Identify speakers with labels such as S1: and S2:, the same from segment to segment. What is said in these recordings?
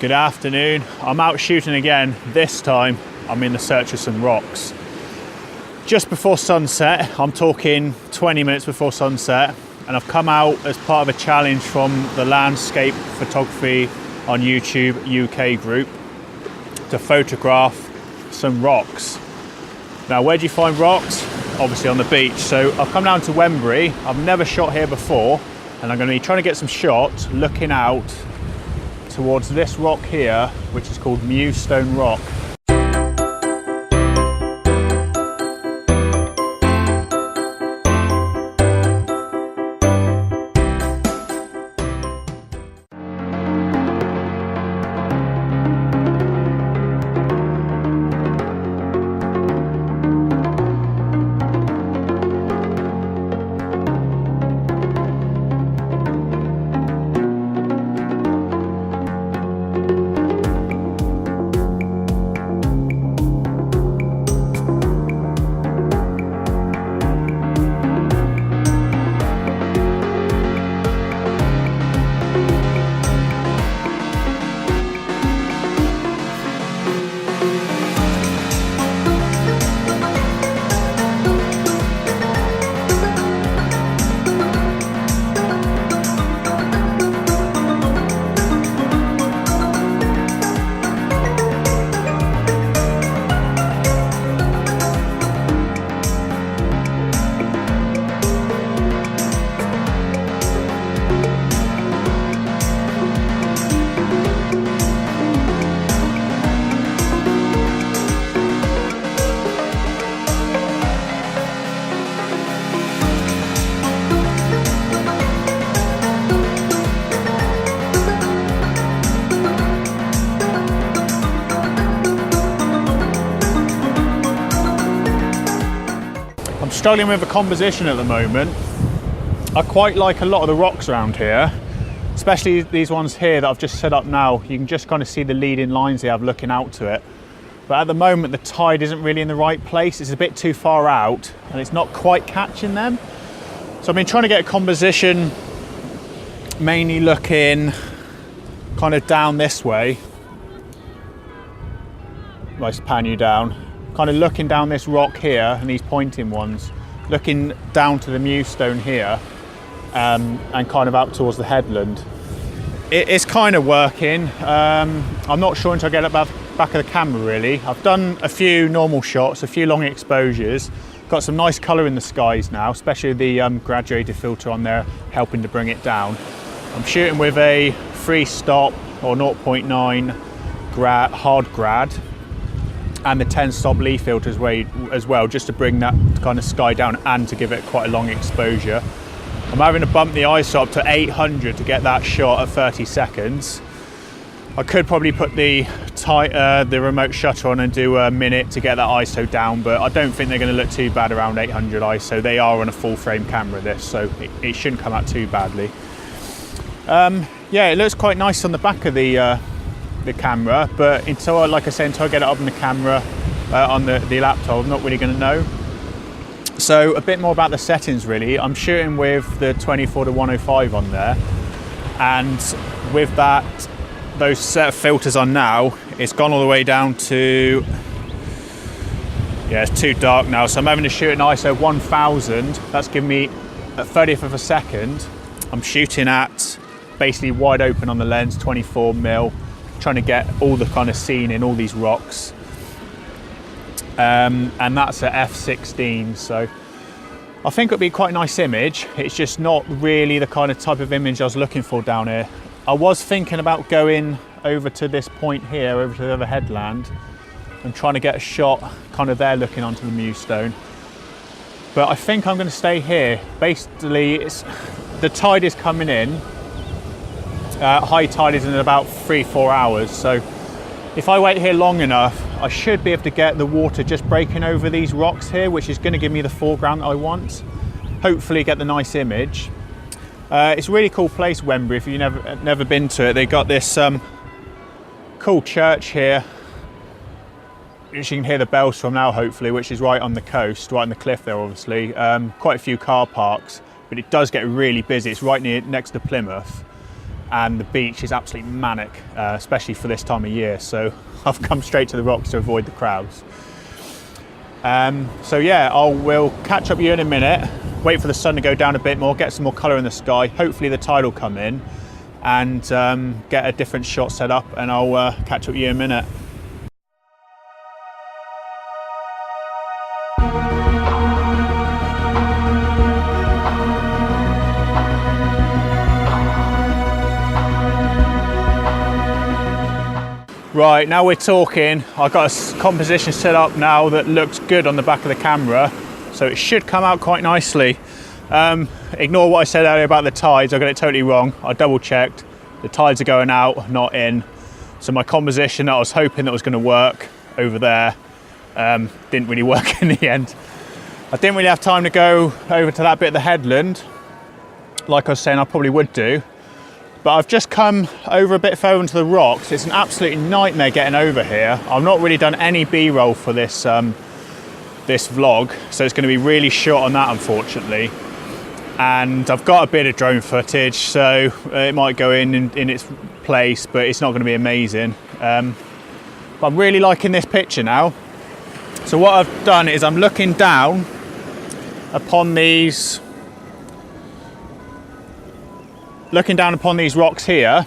S1: Good afternoon. I'm out shooting again. This time I'm in the search of some rocks. Just before sunset, I'm talking 20 minutes before sunset, and I've come out as part of a challenge from the Landscape Photography on YouTube UK group to photograph some rocks. Now, where do you find rocks? Obviously on the beach. So I've come down to Wembury. I've never shot here before, and I'm going to be trying to get some shots looking out towards this rock here, which is called Mewstone Rock. Struggling with the composition at the moment. I quite like a lot of the rocks around here, especially these ones here that I've just set up now. You can just kind of see the leading lines they have looking out to it. But at the moment the tide isn't really in the right place. It's a bit too far out and it's not quite catching them. So I've been trying to get a composition mainly looking kind of down this way. Nice pan you down. Kind of looking down this rock here and these pointing ones, looking down to the Mewstone here, and kind of out towards the headland. It's kind of working. I'm not sure until I get it back of the camera really. I've done a few normal shots, a few long exposures, got some nice colour in the skies now, especially the graduated filter on there helping to bring it down. I'm shooting with a 3-stop or 0.9 hard grad, and the 10-stop leaf filter as well, just to bring that kind of sky down and to give it quite a long exposure. I'm having to bump the ISO up to 800 to get that shot at 30 seconds. I could probably put the remote shutter on and do a minute to get that ISO down, but I don't think they're going to look too bad around 800 ISO. They are on a full frame camera this, so it shouldn't come out too badly. Yeah, it looks quite nice on the back of the camera, but until, like I said, until I get it up on the camera on the laptop, I'm not really going to know. So a bit more about the settings really. I'm shooting with the 24-105 on there, and with that, those set of filters on now, it's gone all the way down to, yeah, it's too dark now, so I'm having to shoot an ISO 1000. That's giving me a 30th of a second. I'm shooting at basically wide open on the lens, 24mm, trying to get all the kind of scene in all these rocks, and that's at f16, so I think it'll be quite a nice image. It's just not really the kind of type of image I was looking for down here. I was thinking about going over to this point here, over to the other headland, and trying to get a shot kind of there looking onto the Mewstone, but I think I'm going to stay here. Basically, the tide is coming in. High tide is in about 3-4 hours, so if I wait here long enough, I should be able to get the water just breaking over these rocks here, which is going to give me the foreground that I want. Hopefully get the nice image. It's a really cool place, Wembury, if you've never been to it. They got this cool church here, which you can hear the bells from now, hopefully, which is right on the coast, right on the cliff there, obviously. Quite a few car parks, but it does get really busy. It's right next to Plymouth. and the beach is absolutely manic, especially for this time of year. So I've come straight to the rocks to avoid the crowds. So yeah, we'll catch up with you in a minute, wait for the sun to go down a bit more, get some more colour in the sky. Hopefully the tide will come in and get a different shot set up, and I'll catch up with you in a minute. Right, now we're talking. I've got a composition set up now that looks good on the back of the camera, so it should come out quite nicely. Ignore what I said earlier about the tides. I got it totally wrong. I double checked. The tides are going out, not in. So my composition that I was hoping that was going to work over there didn't really work in the end. I didn't really have time to go over to that bit of the headland, like I was saying I probably would do. But I've just come over a bit further into the rocks. It's an absolute nightmare getting over here. I've not really done any B-roll for this this vlog, so it's going to be really short on that, unfortunately. And I've got a bit of drone footage, so it might go in its place, but it's not going to be amazing. But I'm really liking this picture now. So what I've done is I'm looking down upon these rocks here,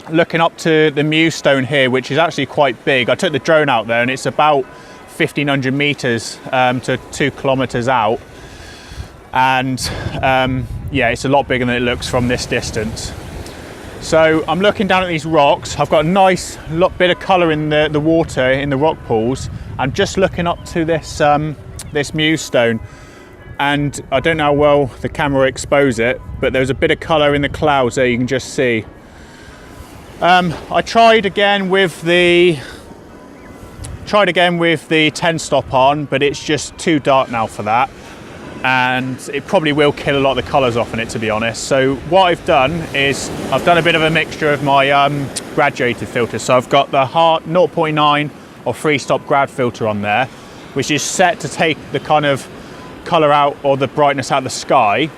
S1: looking up to the Mewstone here, which is actually quite big. I took the drone out there and it's about 1,500 meters to 2 kilometers out. And yeah, it's a lot bigger than it looks from this distance. So I'm looking down at these rocks. I've got a nice bit of color in the water, in the rock pools. I'm just looking up to this, this Mewstone. And I don't know how well the camera will expose it, but there's a bit of colour in the clouds there, you can just see. I tried again with the 10 stop on, but it's just too dark now for that, and it probably will kill a lot of the colours off in it, to be honest. So what I've done is I've done a bit of a mixture of my graduated filters. So I've got the Hart 0.9 or 3-stop grad filter on there, which is set to take the kind of colour out or the brightness out of the sky,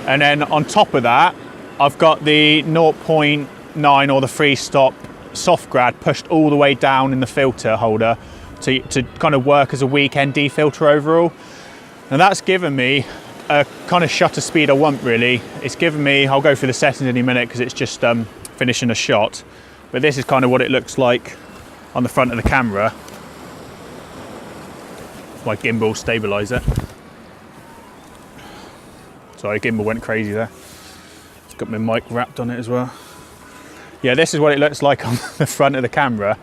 S1: and then on top of that I've got the 0.9 or the 3-stop soft grad pushed all the way down in the filter holder to kind of work as a weekend defilter overall. And that's given me a kind of shutter speed I want, really. It's given me, I'll go through the settings in a minute because it's just finishing a shot, but this is kind of what it looks like on the front of the camera. My gimbal stabilizer. Sorry, gimbal went crazy there. It's got my mic wrapped on it as well. Yeah, this is what it looks like on the front of the camera.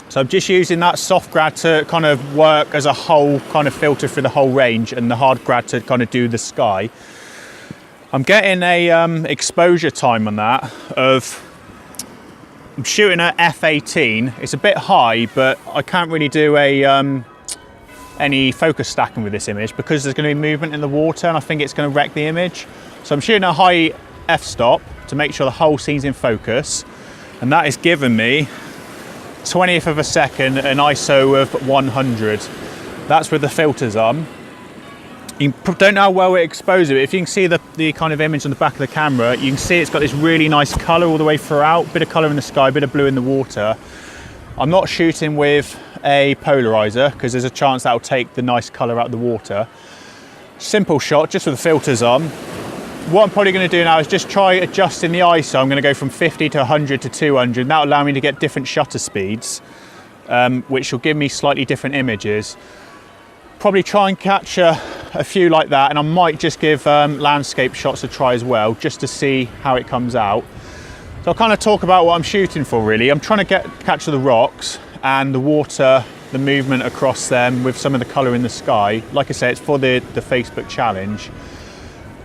S1: So I'm just using that soft grad to kind of work as a whole kind of filter for the whole range, and the hard grad to kind of do the sky. I'm getting a exposure time on that of, I'm shooting at f18. It's a bit high, but I can't really do any focus stacking with this image because there's going to be movement in the water, and I think it's going to wreck the image. So I'm shooting a high f-stop to make sure the whole scene's in focus, and that is giving me 20th of a second, an ISO of 100. That's with the filters on. You don't know how well it exposes it. If you can see the kind of image on the back of the camera, you can see it's got this really nice colour all the way throughout. Bit of colour in the sky, bit of blue in the water. I'm not shooting with a polarizer because there's a chance that'll take the nice colour out of the water. Simple shot, just with the filters on. What I'm probably going to do now is just try adjusting the ISO. I'm going to go from 50 to 100 to 200. That'll allow me to get different shutter speeds, which will give me slightly different images. Probably try and catch a few like that, and I might just give landscape shots a try as well, just to see how it comes out. So I'll kind of talk about what I'm shooting for, really. I'm trying to capture the rocks and the water, the movement across them with some of the colour in the sky. Like I say, it's for the Facebook challenge.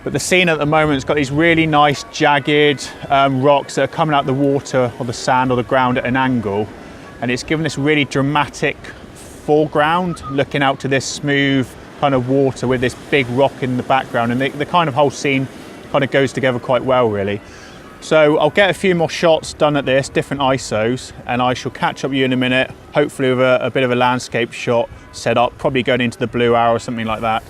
S1: But the scene at the moment has got these really nice jagged rocks that are coming out the water or the sand or the ground at an angle, and it's given this really dramatic foreground looking out to this smooth kind of water with this big rock in the background, and the kind of whole scene kind of goes together quite well, really. So I'll get a few more shots done at this, different ISOs, and I shall catch up with you in a minute, hopefully with a bit of a landscape shot set up, probably going into the blue hour or something like that.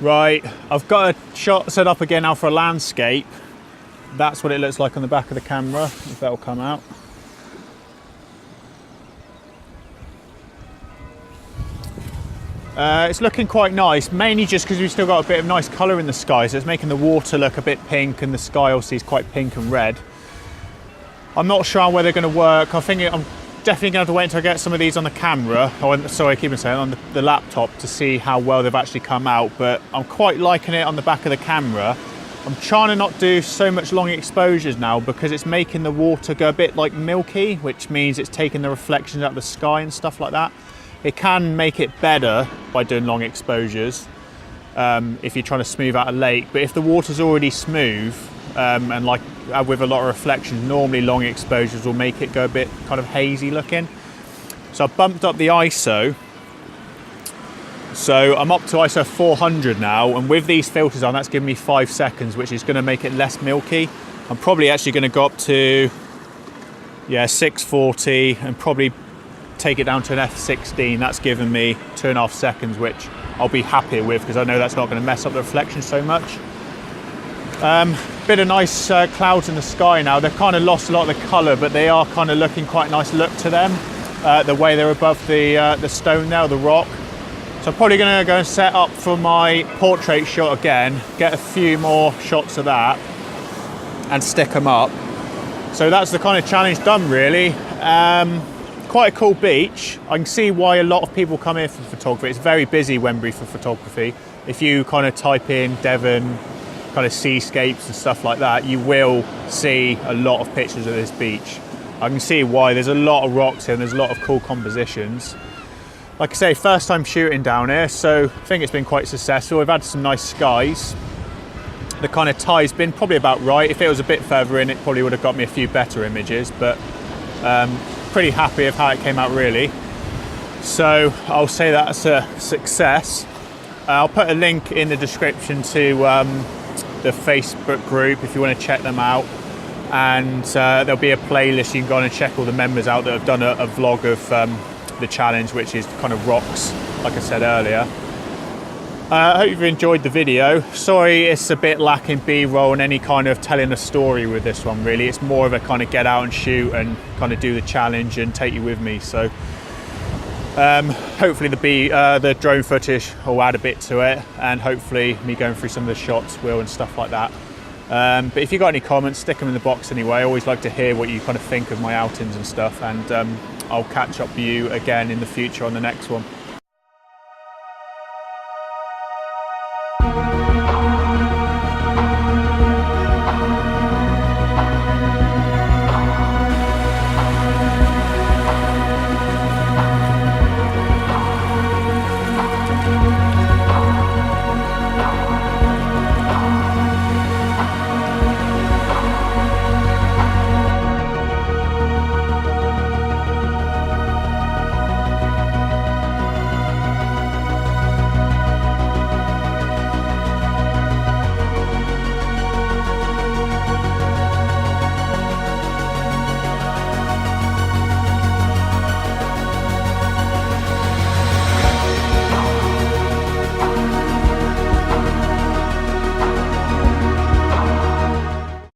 S1: Right, I've got a shot set up again now for a landscape. That's what it looks like on the back of the camera, if that'll come out. It's looking quite nice, mainly just because we've still got a bit of nice colour in the sky, so it's making the water look a bit pink, and the sky obviously is quite pink and red. I'm not sure whether they're going to work. I think I'm definitely going to have to wait until I get some of these on the camera, sorry, I keep on saying on the laptop, to see how well they've actually come out, but I'm quite liking it on the back of the camera. I'm trying to not do so much long exposures now because it's making the water go a bit like milky, which means it's taking the reflections out of the sky and stuff like that. It can make it better by doing long exposures if you're trying to smooth out a lake, but if the water's already smooth and like with a lot of reflections, normally long exposures will make it go a bit kind of hazy looking. So I've bumped up the ISO. So I'm up to ISO 400 now, and with these filters on, that's giving me 5 seconds, which is going to make it less milky. I'm probably actually going to go up to 640 and probably take it down to an F16. That's given me 2.5 seconds, which I'll be happy with because I know that's not going to mess up the reflection so much. Bit of nice clouds in the sky now. They've kind of lost a lot of the colour, but they are kind of looking quite nice look to them, the way they're above the stone now, the rock. So I'm probably going to go and set up for my portrait shot again, get a few more shots of that and stick them up. So that's the kind of challenge done really. Quite a cool beach. I can see why a lot of people come here for photography. It's very busy, Wembury, for photography. If you kind of type in Devon, kind of seascapes and stuff like that, you will see a lot of pictures of this beach. I can see why. There's a lot of rocks here and there's a lot of cool compositions. Like I say, first time shooting down here, so I think it's been quite successful. We've had some nice skies. The kind of tide's been probably about right. If it was a bit further in, it probably would have got me a few better images, but pretty happy with how it came out really. So I'll say that's a success. I'll put a link in the description to the Facebook group if you want to check them out, and there'll be a playlist you can go on and check all the members out that have done a vlog of the challenge, which is kind of rocks, like I said earlier. I hope you've enjoyed the video. Sorry it's a bit lacking B-roll and any kind of telling a story with this one really. It's more of a kind of get out and shoot and kind of do the challenge and take you with me. So hopefully the drone footage will add a bit to it, and hopefully me going through some of the shots will and stuff like that. But if you got any comments, stick them in the box anyway. I always like to hear what you kind of think of my outings and stuff, and I'll catch up with you again in the future on the next one.